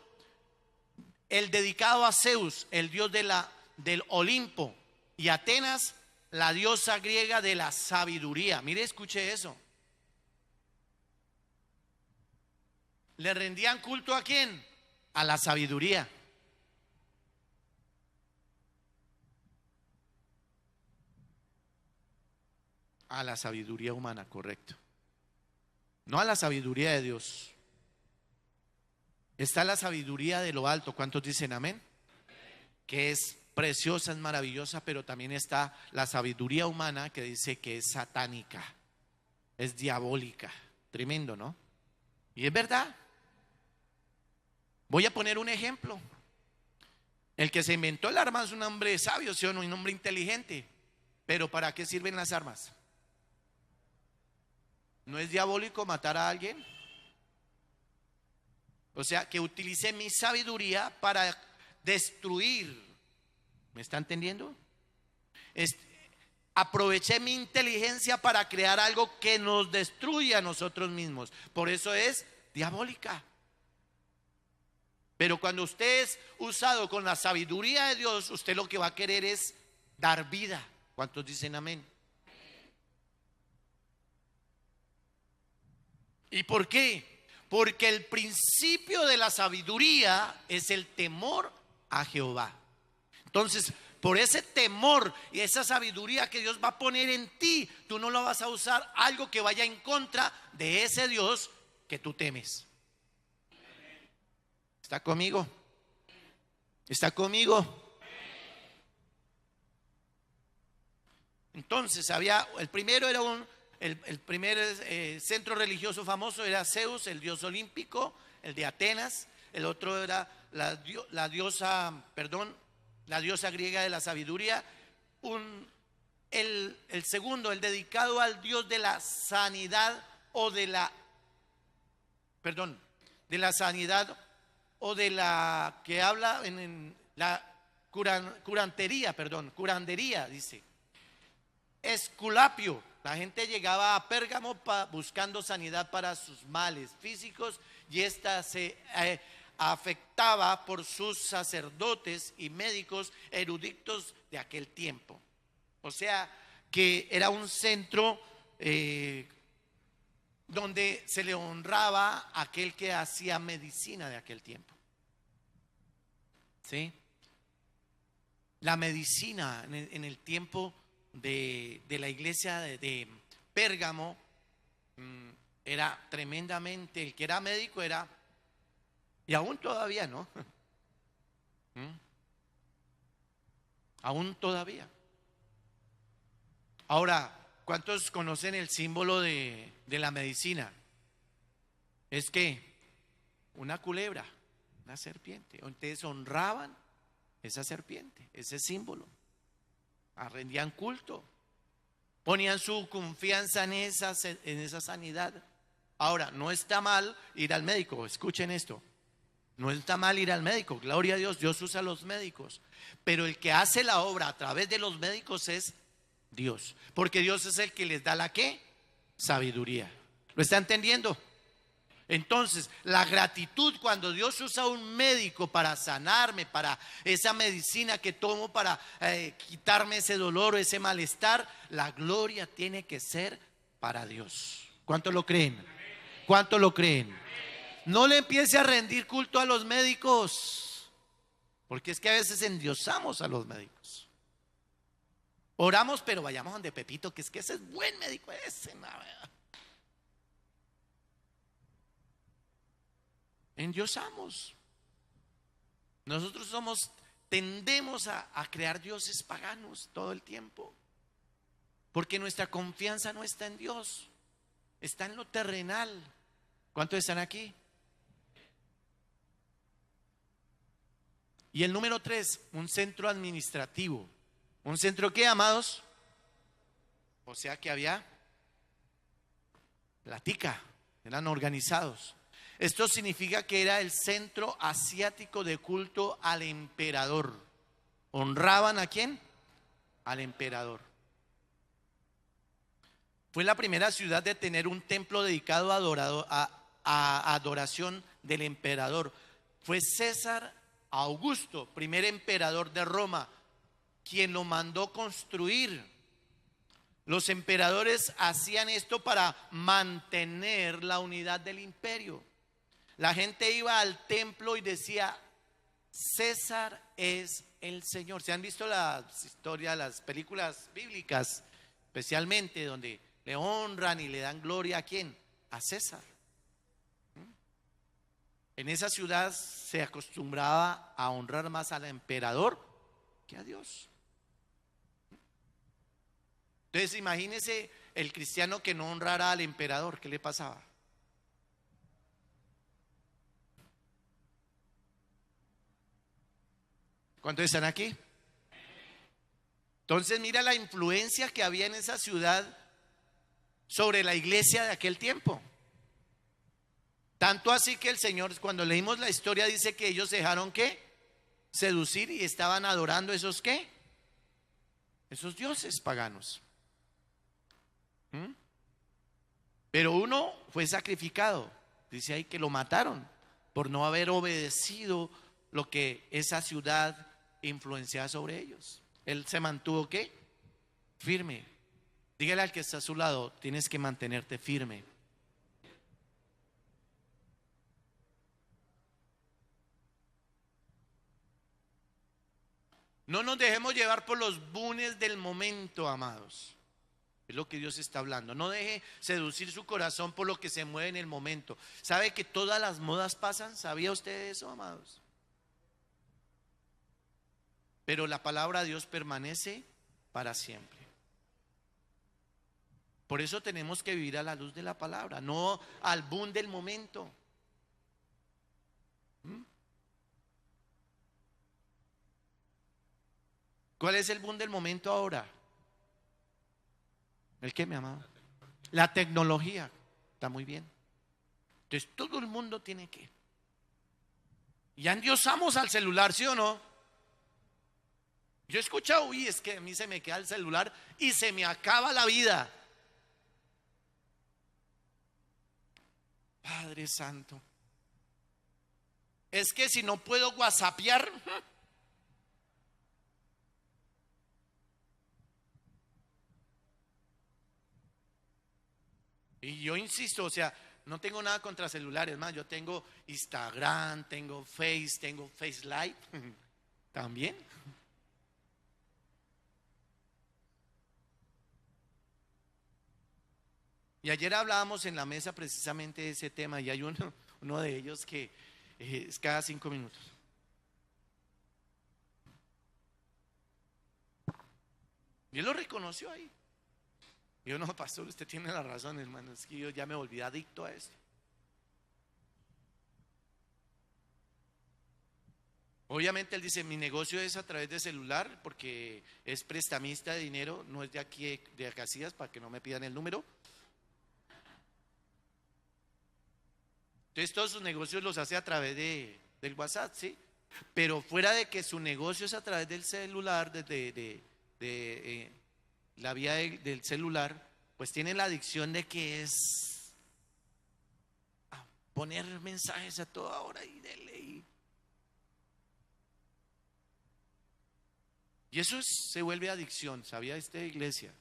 el dedicado a Zeus, el dios del Olimpo, y Atenas, la diosa griega de la sabiduría. Mire, escuche eso. ¿Le rendían culto a quién? A la sabiduría. A la sabiduría humana, correcto. No a la sabiduría de Dios. Está la sabiduría de lo alto. ¿Cuántos dicen amén? Que es preciosa, es maravillosa, pero también está la sabiduría humana que dice que es satánica, es diabólica. Tremendo, ¿no? Y es verdad. Voy a poner un ejemplo. El que se inventó el arma es un hombre sabio, ¿sí o no? Un hombre inteligente. Pero ¿para qué sirven las armas? ¿No es diabólico matar a alguien? O sea, que utilice mi sabiduría para destruir. ¿Me está entendiendo? Aproveché mi inteligencia para crear algo que nos destruye a nosotros mismos. Por eso es diabólica. Pero cuando usted es usado con la sabiduría de Dios, usted lo que va a querer es dar vida. ¿Cuántos dicen amén? ¿Y por qué? Porque el principio de la sabiduría es el temor a Jehová. Entonces, por ese temor y esa sabiduría que Dios va a poner en ti, tú no lo vas a usar algo que vaya en contra de ese Dios que tú temes. ¿Está conmigo? ¿Está conmigo? Entonces el primero era el primer centro religioso famoso era Zeus, el dios olímpico, el de Atenas. El otro era la diosa griega de la sabiduría. El segundo, el dedicado al dios de la sanidad o de la que habla en la curandería, dice. Esculapio. La gente llegaba a Pérgamo buscando sanidad para sus males físicos, y esta se afectaba por sus sacerdotes y médicos eruditos de aquel tiempo. O sea que era un centro donde se le honraba a aquel que hacía medicina de aquel tiempo. ¿Sí? La medicina en el tiempo de la iglesia de Pérgamo era tremendamente, el que era médico era, y aún todavía, ¿no? ¿Mm? Aún todavía. Ahora, ¿cuántos conocen el símbolo de la medicina? Es que una culebra, una serpiente. Ustedes honraban esa serpiente, ese símbolo. Rendían culto. Ponían su confianza en esa sanidad. Ahora, no está mal ir al médico. Escuchen esto. No está mal ir al médico. Gloria a Dios, Dios usa a los médicos. Pero el que hace la obra a través de los médicos es Dios. Porque Dios es el que les da la ¿qué? Sabiduría. ¿Lo está entendiendo? Entonces, la gratitud cuando Dios usa un médico para sanarme, para esa medicina que tomo para quitarme ese dolor o ese malestar, la gloria tiene que ser para Dios. ¿Cuánto lo creen? ¿Cuánto lo creen? No le empiece a rendir culto a los médicos, porque es que a veces endiosamos a los médicos. Oramos, pero vayamos donde Pepito, que es que ese es buen médico, ese, no, endiosamos. Nosotros tendemos a crear dioses paganos todo el tiempo, porque nuestra confianza no está en Dios, está en lo terrenal. ¿Cuántos están aquí? Y el número 3, un centro administrativo. ¿Un centro qué, amados? O sea que había platica, eran organizados. Esto significa que era el centro asiático de culto al emperador. ¿Honraban a quién? Al emperador. Fue la primera ciudad de tener un templo dedicado a adoración del emperador. Fue César Augusto, primer emperador de Roma, quien lo mandó construir. Los emperadores hacían esto para mantener la unidad del imperio. La gente iba al templo y decía: César es el Señor. ¿Se han visto las historias, las películas bíblicas, especialmente donde le honran y le dan gloria a quién? A César. En esa ciudad se acostumbraba a honrar más al emperador que a Dios. Entonces imagínese el cristiano que no honrara al emperador, ¿qué le pasaba? ¿Cuántos están aquí? Entonces mira la influencia que había en esa ciudad sobre la iglesia de aquel tiempo. Tanto así que el Señor, cuando leímos la historia, dice que ellos dejaron ¿qué? Seducir y estaban adorando esos ¿qué? Esos dioses paganos. Pero uno fue sacrificado. Dice ahí que lo mataron por no haber obedecido lo que esa ciudad influenciaba sobre ellos. Él se mantuvo ¿qué? Firme. Dígale al que está a su lado: tienes que mantenerte firme. No nos dejemos llevar por los bunes del momento, amados. Es lo que Dios está hablando. No deje seducir su corazón por lo que se mueve en el momento. ¿Sabe que todas las modas pasan? ¿Sabía usted eso, amados? Pero la palabra de Dios permanece para siempre. Por eso tenemos que vivir a la luz de la palabra, no al boom del momento. ¿Cuál es el boom del momento ahora? ¿El qué, mi amado? La tecnología. Está muy bien. Entonces todo el mundo tiene que. Ya endiosamos al celular, ¿sí o no? Yo he escuchado: uy, es que a mí se me queda el celular y se me acaba la vida. Padre Santo. Es que si no puedo whatsappear. Y yo insisto, o sea, no tengo nada contra celulares, más yo tengo Instagram, tengo Face Live también. Y ayer hablábamos en la mesa precisamente de ese tema y hay uno de ellos que es cada 5 minutos. Y él lo reconoció ahí. Y yo, no, pastor, usted tiene la razón, hermano, es que yo ya me volví adicto a esto. Obviamente él dice, mi negocio es a través de celular porque es prestamista de dinero, no es de aquí de Casillas, para que no me pidan el número. Entonces todos sus negocios los hace a través del WhatsApp, ¿sí? Pero fuera de que su negocio es a través del celular, la vía del celular, pues tiene la adicción de que es a poner mensajes a toda hora y dele. Y eso se vuelve adicción, ¿sabía esta iglesia?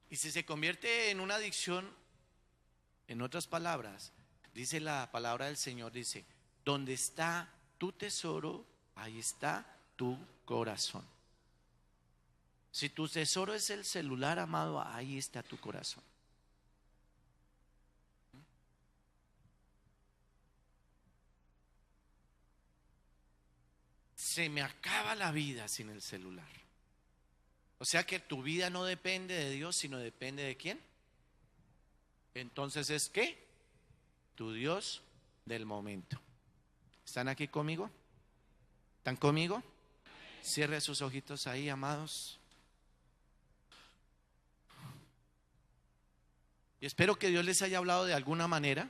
Y si se convierte en una adicción, en otras palabras, dice la palabra del Señor, dice, donde está tu tesoro, ahí está tu corazón. Si tu tesoro es el celular, amado, ahí está tu corazón. Se me acaba la vida sin el celular. O sea que tu vida no depende de Dios, sino depende de ¿quién? Entonces es ¿qué? Tu Dios del momento. ¿Están aquí conmigo? ¿Están conmigo? Cierre sus ojitos ahí, amados. Y espero que Dios les haya hablado de alguna manera.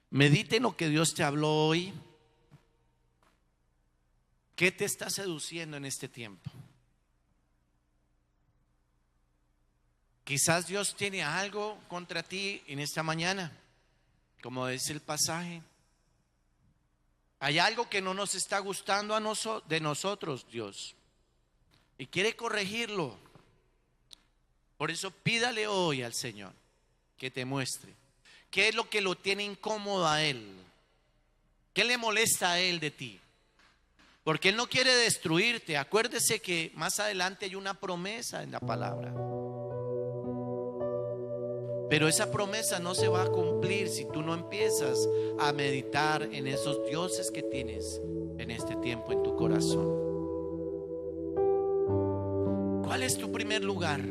Medite en lo que Dios te habló hoy. ¿Qué te está seduciendo en este tiempo? Quizás Dios tiene algo contra ti en esta mañana, como dice el pasaje. Hay algo que no nos está gustando de nosotros, Dios, y quiere corregirlo. Por eso pídale hoy al Señor que te muestre qué es lo que lo tiene incómodo a Él, qué le molesta a Él de ti, porque Él no quiere destruirte. Acuérdese que más adelante hay una promesa en la palabra, pero esa promesa no se va a cumplir si tú no empiezas a meditar en esos dioses que tienes en este tiempo en tu corazón. ¿Cuál es tu primer lugar?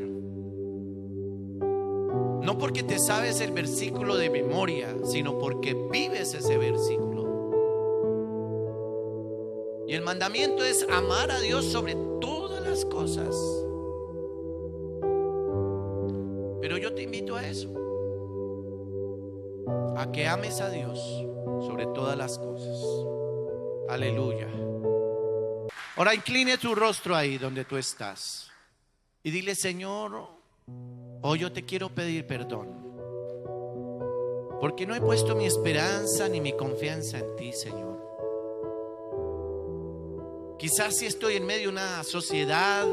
No porque te sabes el versículo de memoria, sino porque vives ese versículo. Y el mandamiento es amar a Dios sobre todas las cosas. Pero yo te invito a eso, a que ames a Dios sobre todas las cosas. Aleluya. Ahora incline tu rostro ahí donde tú estás y dile: Señor, hoy yo te quiero pedir perdón, porque no he puesto mi esperanza ni mi confianza en ti, Señor. Quizás si estoy en medio de una sociedad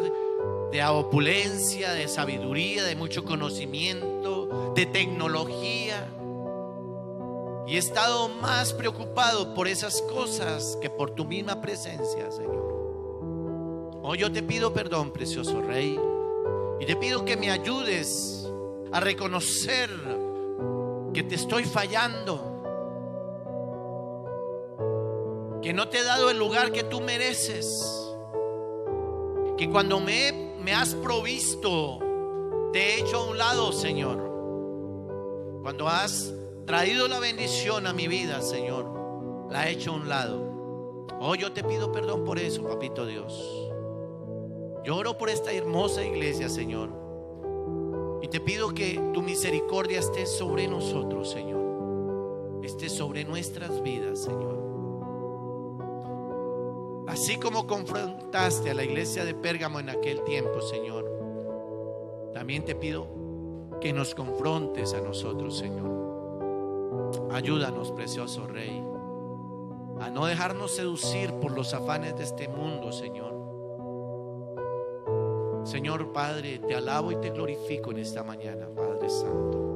de opulencia, de sabiduría, de mucho conocimiento, de tecnología, y he estado más preocupado por esas cosas que por tu misma presencia, Señor. Hoy yo te pido perdón, precioso Rey, y te pido que me ayudes a reconocer que te estoy fallando, que no te he dado el lugar que tú mereces, que cuando me has provisto te he hecho a un lado, Señor. Cuando has traído la bendición a mi vida, Señor, la he hecho a un lado. Hoy yo te pido perdón por eso, papito Dios. Yo oro por esta hermosa iglesia, Señor, y te pido que tu misericordia esté sobre nosotros, Señor, esté sobre nuestras vidas, Señor. Así como confrontaste a la iglesia de Pérgamo en aquel tiempo, Señor, también te pido que nos confrontes a nosotros, Señor. Ayúdanos, precioso Rey, a no dejarnos seducir por los afanes de este mundo, Señor. Señor Padre, te alabo y te glorifico en esta mañana, Padre Santo.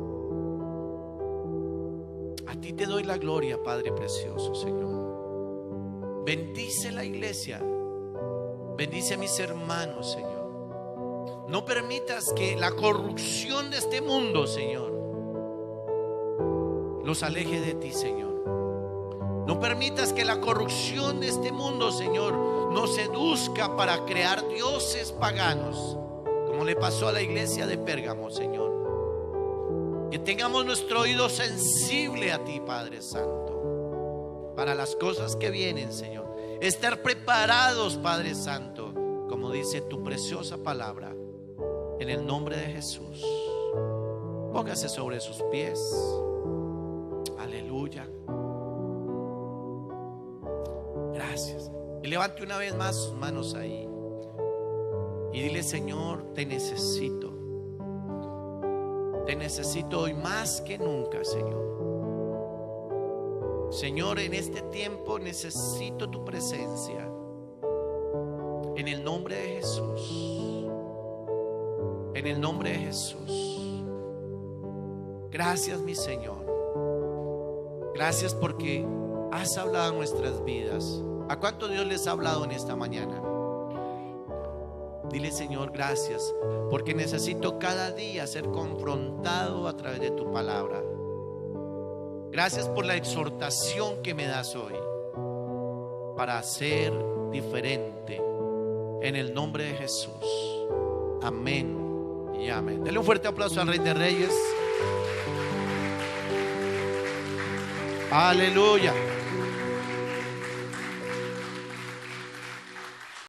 A ti te doy la gloria, Padre precioso, Señor. Bendice la iglesia Bendice a mis hermanos, Señor. No permitas que la corrupción de este mundo, Señor, los aleje de ti, Señor. No permitas que la corrupción de este mundo, Señor, nos seduzca para crear dioses paganos, como le pasó a la iglesia de Pérgamo, Señor. Que tengamos nuestro oído sensible a ti, Padre Santo, para las cosas que vienen, Señor. Estar preparados, Padre Santo, como dice tu preciosa palabra, en el nombre de Jesús. Póngase sobre sus pies. Aleluya. Gracias. Y levante una vez más sus manos ahí y dile: Señor, te necesito. Te necesito hoy más que nunca, Señor. Señor, en este tiempo necesito tu presencia. En el nombre de Jesús. En el nombre de Jesús. Gracias, mi Señor. Gracias porque has hablado en nuestras vidas. ¿A cuánto Dios les ha hablado en esta mañana? Dile: Señor, gracias porque necesito cada día ser confrontado a través de tu palabra. Gracias por la exhortación que me das hoy para ser diferente. En el nombre de Jesús. Amén y amén. Dale un fuerte aplauso al Rey de Reyes. Aleluya.